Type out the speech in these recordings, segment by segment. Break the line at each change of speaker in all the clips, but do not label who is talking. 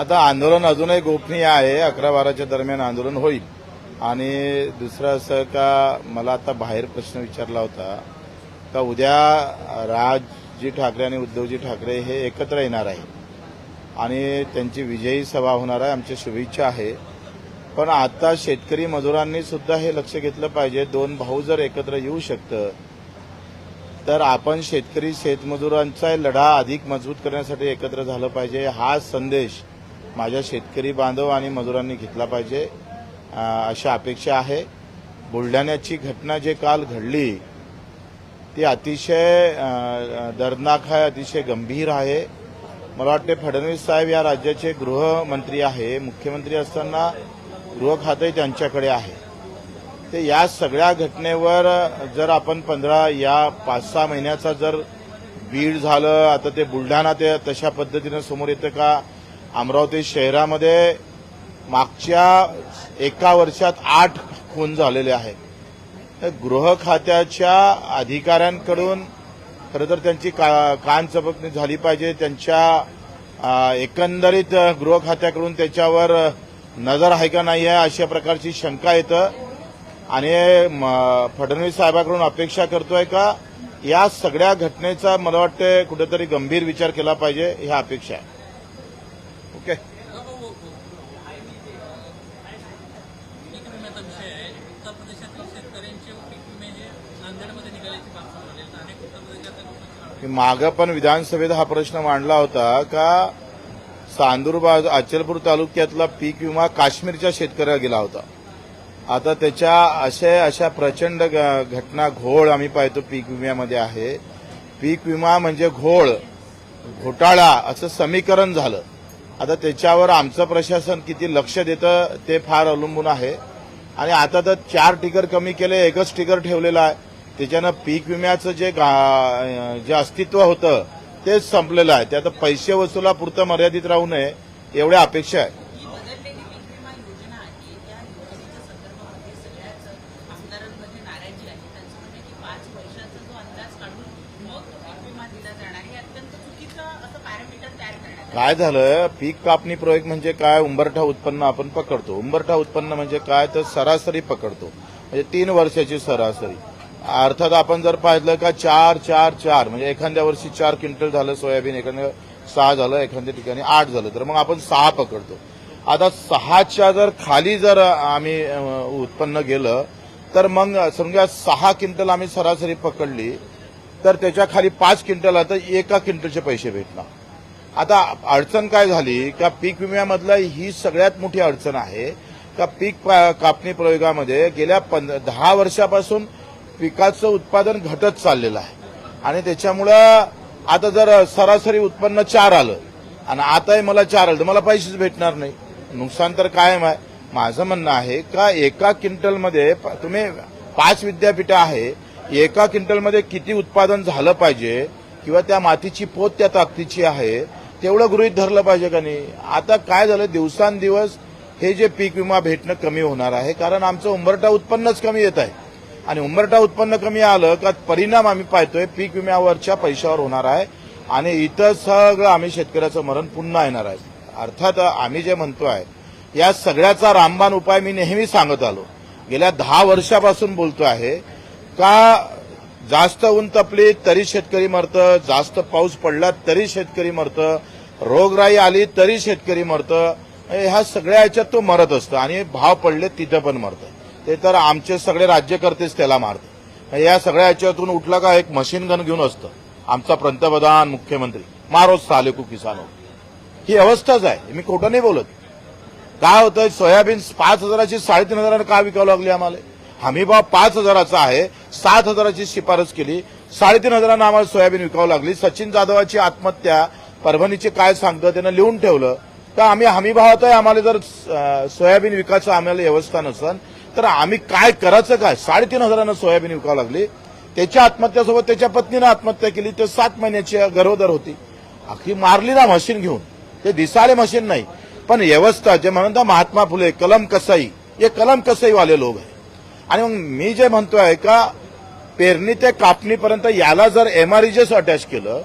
आता आंदोलन अजूनही गोपनीय आहे. 11-12च्या दरम्यान आंदोलन होईल. आणि दुसरं असं का मला आता बाहेर प्रश्न विचारला होता का उद्या राजजी ठाकरे आणि उद्धवजी ठाकरे हे एकत्र येणार आहे आणि त्यांची विजयी सभा होणार आहे. आमच्या शुभेच्छा आहे. पण आता शेतकरी मजुरांनी सुद्धा हे लक्ष घेतलं पाहिजे. दोन भाऊ जर एकत्र येऊ शकतं तर आपण शेतकरी शेतमजुरांचा लढा अधिक मजबूत करण्यासाठी एकत्र झालं पाहिजे. हा संदेश माझ्या शेतकरी बांधव आणि मजुरांनी घेतला पाहिजे अशा अपेक्षा आहे. बुलढाण्याची घटना जे काल घडली ती अतिशय दर्दनाक आहे, अतिशय गंभीर आहे. मला वाटते फडणवीस साहेब या राज्याचे गृहमंत्री आहे. मुख्यमंत्री असताना गृह खाते त्यांच्याकडे आहे. ते या सगळ्या घटनेवर जर आपण 5-6 महिन्याचा जर बीड झालं, आता ते बुलढाणा ते तशा पद्धतीनं समोर येतं का अमरावती शहरामध्ये मागच्या 1 वर्षात 8 खून झालेले आहेत. गृह खात्याच्या अधिकाऱ्यांकडून खरं तर त्यांची कानचपकणी झाली पाहिजे. त्यांच्या एकंदरीत गृह खात्याकडून त्याच्यावर नजर आहे का नाही आहे अशा प्रकारची शंका येतं. आणि फडणवीस साहेबांकडून अपेक्षा करतोय का या सगळ्या घटनेचा मला वाटतं कुठेतरी गंभीर विचार केला पाहिजे, ह्या अपेक्षा आहे. ओके. मागं पण विधानसभेत हा प्रश्न मांडला होता का चांदूर अचलपूर तालुक्यातला पीक विमा काश्मीरच्या शेतकऱ्याला गेला होता. आता त्याच्या अशा प्रचंड घटना घोळ आम्ही पाहतो पीक विम्यामध्ये आहे. पीक विमा म्हणजे घोटाळा असं समीकरण झालं. आता त्याच्यावर आमचं प्रशासन किती लक्ष देतं ते फार अवलंबून आहे. आणि आता तर 4 टिकर कमी केले, 1च टिकर ठेवलेला आहे. त्याच्यानं पीक विम्याचं जे अस्तित्व होतं तेच संपलेलं आहे. ते आता पैसे वसुलापुरतं मर्यादित राहू नये एवढ्या अपेक्षा आहे. काय झालं, पीक कापणी प्रयोग म्हणजे काय, उंबरठा उत्पन्न आपण पकडतो. उंबरठा उत्पन्न म्हणजे काय तर सरासरी पकडतो, म्हणजे 3 वर्षाची सरासरी. अर्थात आपण जर पाहिलं का 4 म्हणजे एखाद्या वर्षी 4 क्विंटल झालं सोयाबीन, एखाद्या 6 झालं, एखाद्या ठिकाणी 8 झालं, तर मग आपण 6 पकडतो. आता 6च्या जर खाली जर आम्ही उत्पन्न गेलं तर मग समजा 6 क्विंटल आम्ही सरासरी पकडली तर त्याच्या खाली 5 क्विंटल आता 1 क्विंटलचे पैसे भेटणार. आता अडचण काय झाली का पीक विम्यामधला ही सगळ्यात मोठी अडचण आहे का पीक कापणी प्रयोगामध्ये गेल्या 10 वर्षापासून पिकाचं उत्पादन घटत चाललेलं आहे. आणि त्याच्यामुळं आता जर सरासरी उत्पन्न 4 आलं आणि आताही मला 4 आलं तर मला पैसेच भेटणार नाही. नुकसान तर कायम आहे. माझं म्हणणं आहे का 1 क्विंटलमध्ये तुम्ही 5 विद्यापीठं आहे, 1 क्विंटलमध्ये किती उत्पादन झालं पाहिजे किंवा त्या मातीची पोत त्या ताकदीची आहे तेवढं गृहीत धरलं पाहिजे का नाही. आता काय झालं, दिवसांदिवस हे जे पीक विमा भेटणं कमी होणार आहे कारण आमचं उंबरठा उत्पन्नच कमी येत आहे. आणि उंबरठा उत्पन्न कमी आलं का परिणाम आम्ही पाहतोय पीक विम्यावरच्या पैशावर होणार आहे. आणि इथं सगळं आम्ही शेतकऱ्याचं मरण पुन्हा येणार आहे. अर्थात आम्ही जे म्हणतोय या सगळ्याचा रामबाण उपाय मी नेहमी सांगत आलो, गेल्या 10 वर्षापासून बोलतो आहे का जास्त ऊन तपली तरी शेतकरी मरतं, जास्त पाऊस पडला तरी शेतकरी मरतं, रोगराई आली तरी शेतकरी मरतं. ह्या सगळ्या ह्याच्यात तो मरत असतो आणि भाव पडले तिथं पण मरतं. ते तर आमचे सगळे राज्यकर्तेच त्याला मारतात. या सगळ्या ह्याच्यातून उठला का एक मशीन गन घेऊन असतं आमचा पंतप्रधान मुख्यमंत्री, मारो साले को किसानो. ही अवस्थाच आहे, मी खोटं नाही बोलत. काय होतं, सोयाबीन 5,000ची 3,500 का विकावं लागली आम्हाला. हमी भाव 5,000चा आहे, 7,000ची शिफारस केली, 3,500 आम्हाला सोयाबीन विकावं लागली. सचिन जाधवाची आत्महत्या परभणीचे काय सांगतं त्यानं लिहून ठेवलं का आम्ही हमी भावात आहे, आम्हाला जर सोयाबीन विकायचं आम्हाला व्यवस्था नसेल तर आम्ही काय करायचं काय. 3,500 सोयाबीन विकावं लागली. त्याच्या आत्महत्यासोबत त्याच्या पत्नीनं आत्महत्या केली. ते 7 महिन्याची गरोदर होती. अख्खी मारली ना मशीन घेऊन. ते दिसाले मशीन नाही पण व्यवस्था जे म्हणतात महात्मा फुले कलम कसाई, हे कलम कसाई वाले लोक आहे. आणि मग मी जे म्हणतोय का पेरणी ते कापणीपर्यंत याला जर एमआरईजेस अटॅच केलं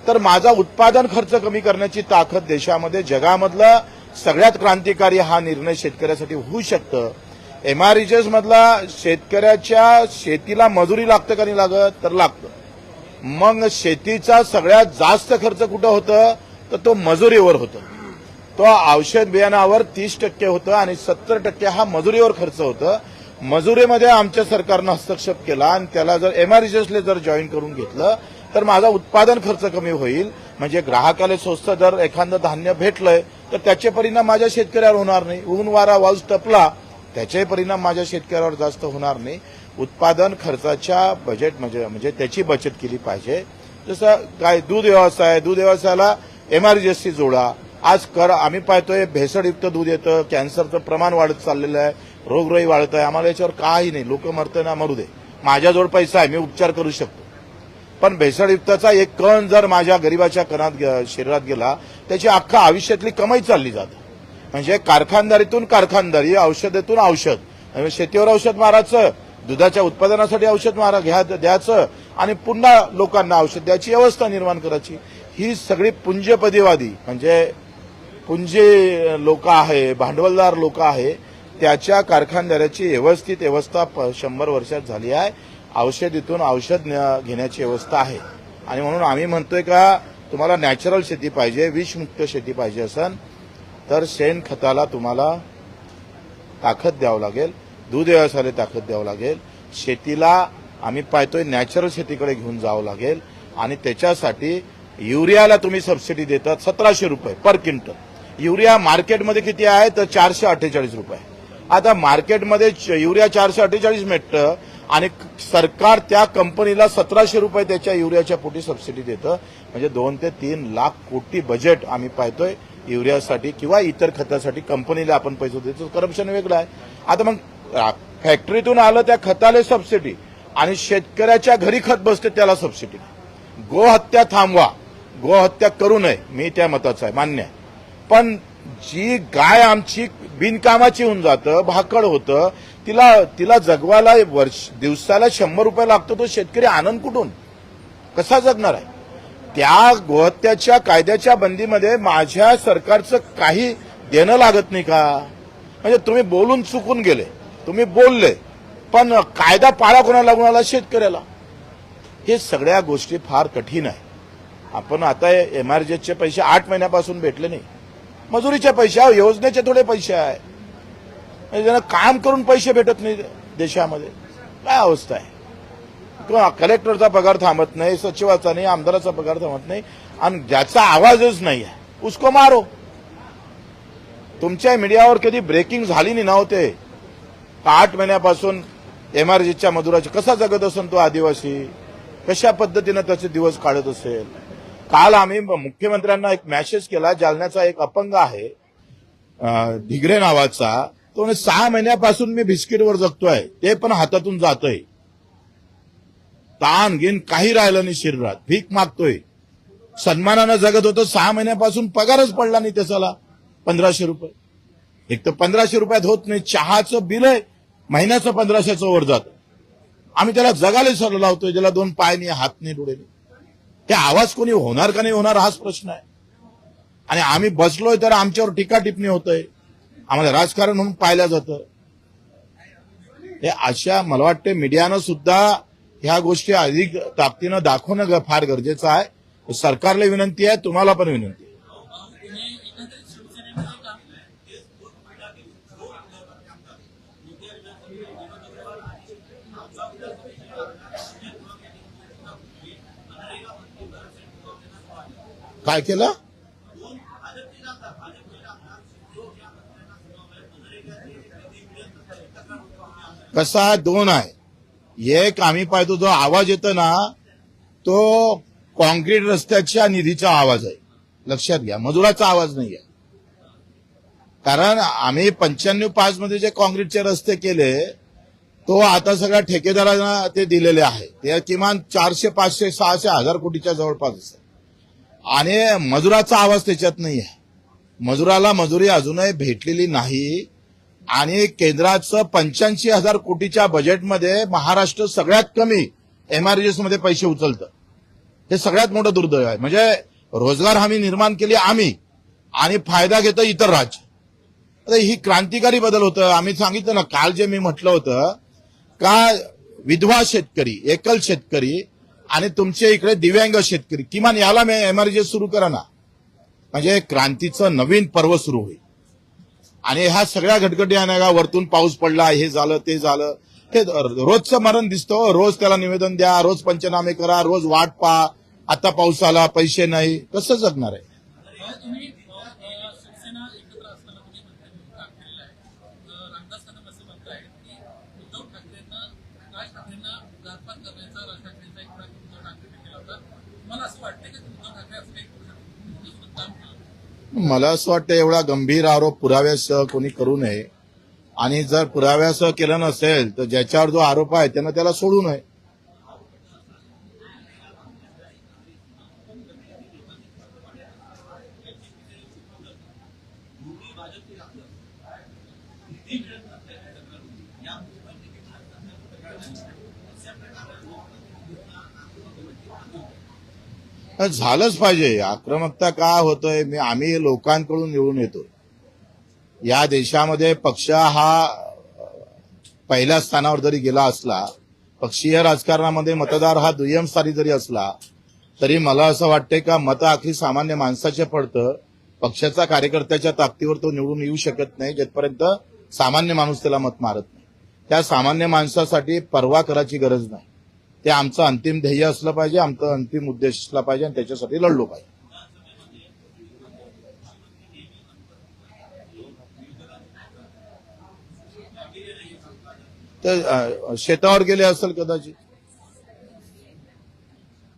तर माझा उत्पादन खर्च कमी करण्याची ताकद देशामध्ये जगामधला सगळ्यात क्रांतिकारी हा निर्णय शेतकऱ्यासाठी होऊ शकतं. एमआरईजेस मधला शेतकऱ्याच्या शेतीला मजुरी लागतं का नाही लागत तर लागतं. मग शेतीचा सगळ्यात जास्त खर्च कुठं होतं तर तो मजुरीवर होतं. तो औषध बियाणावर 30% होतं आणि 70% हा मजुरीवर खर्च होतं. मजुरीमध्ये आमच्या सरकारनं हस्तक्षेप केला आणि त्याला जर एमआरईजेसले जर जॉईन करून घेतलं तर माझा उत्पादन खर्च कमी होईल. म्हणजे ग्राहकाला स्वस्त जर एखादं धान्य भेटलंय तर त्याचे परिणाम माझ्या शेतकऱ्यावर होणार नाही. ऊन वारा वाऊस टपला त्याचे परिणाम माझ्या शेतकऱ्यावर जास्त होणार नाही. उत्पादन खर्चाच्या बजेट म्हणजे त्याची बचत केली पाहिजे. जसं काय दूध व्यवसायाला एमआरईजेसची जोडा. आज आम्ही पाहतोय भेसळयुक्त दूध येतं, कॅन्सरचं प्रमाण वाढत चाललेलं आहे, रोगराई वाढत आहे. आम्हाला याच्यावर काही नाही, लोक मरतंय ना मरू दे, माझ्याजवळ पैसा आहे, मी उपचार करू शकतो. पण भेसळयुक्ताचा एक कण जर माझ्या गरीबाच्या शरीरात गेला त्याची अख्खा आयुष्यातली कमाई चालली जाते. म्हणजे कारखानदारीतून कारखानदारी, औषधातून औषध, शेतीवर औषध मारायचं, दुधाच्या उत्पादनासाठी औषध द्यायचं आणि पुन्हा लोकांना औषध द्यायची व्यवस्था निर्माण करायची. ही सगळी पुंजपतीवादी म्हणजे पुंजी लोक आहे, भांडवलदार लोक आहे, त्याच्या कारखानदाराची व्यवस्थित व्यवस्था 100 वर्षात झाली आहे. औषधीतून औषध घेण्याची व्यवस्था आहे. आणि म्हणून आम्ही म्हणतोय का तुम्हाला नॅचरल शेती पाहिजे, विषमुक्त शेती पाहिजे असेल तर शेणखताला तुम्हाला ताकद द्यावं लागेल, दूध व्यवसायाला ताकद द्यावं लागेल, शेतीला आम्ही पाहतोय नॅचरल शेतीकडे घेऊन जावं लागेल. आणि त्याच्यासाठी युरियाला तुम्ही सबसिडी देतात 1700 रुपये पर क्विंटल. युरिया मार्केटमध्ये किती आहे तर 448 रुपये. आता मार्केटमध्ये युरिया 448 मिळतं आणि सरकार त्या कंपनीला 1700 रुपये त्याच्या युरियाच्या पोटी सबसिडी देतं. म्हणजे 2 ते 3 लाख कोटी बजेट आम्ही पाहतोय युरियासाठी किंवा इतर खतासाठी कंपनीला आपण पैसे देतो. करप्शन वेगळं आहे. आता मग फॅक्टरीतून आलं त्या खताला सबसिडी आणि शेतकऱ्याच्या घरी खत बसते त्याला सबसिडी. गोहत्या थांबवा, गोहत्या करू नये, मी त्या मताचा आहे, मान्य आहे. पण जी गाय आमची बिनकामाची होऊन जातं, भाकड होतं, तिला जगवायला दिवसाला 100 रुपये लागतो, तो शेतकरी आनंद कुठून कसा जगणार आहे? त्या गोहत्याच्या कायद्याच्या बंदीमध्ये माझ्या सरकारचं काही देणं लागत नाही का? म्हणजे तुम्ही बोलून चुकून गेले, तुम्ही बोलले पण कायदा पाळा कोणाला लागून आला? शेतकऱ्याला. हे सगळ्या गोष्टी फार कठीण आहे. आपण आता एमआरईजेसचे पैसे 8 महिन्यापासून भेटले नाही, मजुरीचे पैसे, योजनेचे थोडे पैसे आहे, म्हणजे ज्यांना काम करून पैसे भेटत नाही देशामध्ये. काय अवस्था आहे? किंवा कलेक्टरचा पगार थांबत नाही, सचिवाचा नाही, आमदाराचा पगार थांबत नाही आणि ज्याचा आवाजच नाही आहे उसको मारो. तुमच्या मीडियावर कधी ब्रेकिंग झाली नाही नव्हते. 8 महिन्यापासून एमआरईजेसच्या मजुराचे कसा जगत असेल तो आदिवासी, कशा पद्धतीनं त्याचे दिवस काढत असेल. काल आम्ही मुख्यमंत्र्यांना एक मेसेज केला. जालन्याचा एक अपंग आहे ढिगरे नावाचा, तो 6 महिन्यापासून मी बिस्किटवर जगतोय, ते पण हातातून जातोय, ताण घेऊन काही राहिलं नाही शरीरात, भीक मागतोय, सन्मानानं जगत होतं. 6 महिन्यापासून पगारच पडला नाही त्याला 1500 रुपये. एक तर 1500 रुपयात होत नाही. चहाचं बिल आहे महिन्याचं 1500चं वर जातं. आम्ही त्याला जगायला सर लावतोय, ज्याला 2 पाय नाही, हात नाही, डोळे नाही. ते आवाज कोणी होणार का नाही होणार हाच प्रश्न आहे. आणि आम्ही बसलोय तर आमच्यावर टीका टिप्पणी होतंय, आम्हाला राजकारण म्हणून पाहिलं जातं. हे अशा मला वाटतं मीडियानं सुद्धा ह्या गोष्टी अधिक ताकदीनं दाखवणं फार गरजेचं आहे. सरकारला विनंती आहे, तुम्हाला पण विनंती आहे. काय केलं? कसा 2 आहे. एक आम्ही पाहतो जो आवाज येतो ना तो कॉन्क्रीट रस्त्याच्या निधीचा आवाज आहे, लक्षात घ्या, मजुराचा आवाज नाही आहे. कारण आम्ही 95-5 मध्ये जे कॉन्क्रीटचे रस्ते केले तो आता सगळ्या ठेकेदारांना ते दिलेले आहे. ते किमान 400, 500, 600, 1000 कोटीच्या जवळपास असते. आणि मजुराचा आवाज त्याच्यात नाही आहे. मजुराला मजुरी अजूनही भेटलेली नाही. आणि केंद्राचं 85,000 कोटीच्या बजेटमध्ये महाराष्ट्र सगळ्यात कमी एमआरईजेस मध्ये पैसे उचलतं. हे सगळ्यात मोठं दुर्दैव आहे. म्हणजे रोजगार हमी निर्माण केली आम्ही आणि फायदा घेतं इतर राज्य. आता ही क्रांतिकारी बदल होतं. आम्ही सांगितलं ना काल जे मी म्हटलं होतं का विधवा शेतकरी, एकल शेतकरी आणि तुमच्या इकडे दिव्यांग शेतकरी, किमान याला एमआरजे सुरू करा ना, म्हणजे क्रांतीचं नवीन पर्व सुरू होईल. आणि ह्या सगळ्या घटघटी आहे का, वरतून पाऊस पडला, हे झालं ते झालं, हे रोजचं मरण दिसतं. रोज त्याला निवेदन द्या, रोज पंचनामे करा, रोज वाट पहा, आता पाऊस आला पैसे नाही, कसं जगणार आहे.
शिवसेना एकत्र असताना तुम्ही मंत्रिमंडळ काम केलेलं आहे. रामदास कदम असं म्हणताय की उद्धव ठाकरेंना राज ठाकरेंना घातपात करण्याचा राज ठाकरेंचा एक प्रयत्न उद्धव ठाकरेंनी केला होता. तुम्हाला असं वाटतंय की उद्धव ठाकरे असं काही करू शकतो, काम केलं?
मला असं वाटतं एवढा गंभीर आरोप पुराव्यासह कोणी करू नये. आणि जर पुराव्यासह केलं नसेल तर ज्याच्यावर जो आरोप आहे त्यानं त्याला सोडू नये. झालंच पाहिजे. आक्रमकता का होतोय, आम्ही लोकांकडून निवडून येतो. या देशामध्ये पक्ष हा पहिल्या स्थानावर जरी गेला असला, पक्षीय राजकारणामध्ये मतदार हा दुय्यम स्थानी जरी असला, तरी मला असं वाटतंय का मत आखरी सामान्य माणसाचे पडतं. पक्षाच्या कार्यकर्त्याच्या ताकदीवर तो निवडून येऊ शकत नाही जिथपर्यंत सामान्य माणूस त्याला मत मारत नाही. त्या सामान्य माणसासाठी पर्वा करायची गरज नाही. ते आमचं अंतिम ध्येय असलं पाहिजे, आमचा अंतिम उद्देश असला पाहिजे आणि त्याच्यासाठी लढलो पाहिजे. तर शेतावर गेले असेल कदाचित.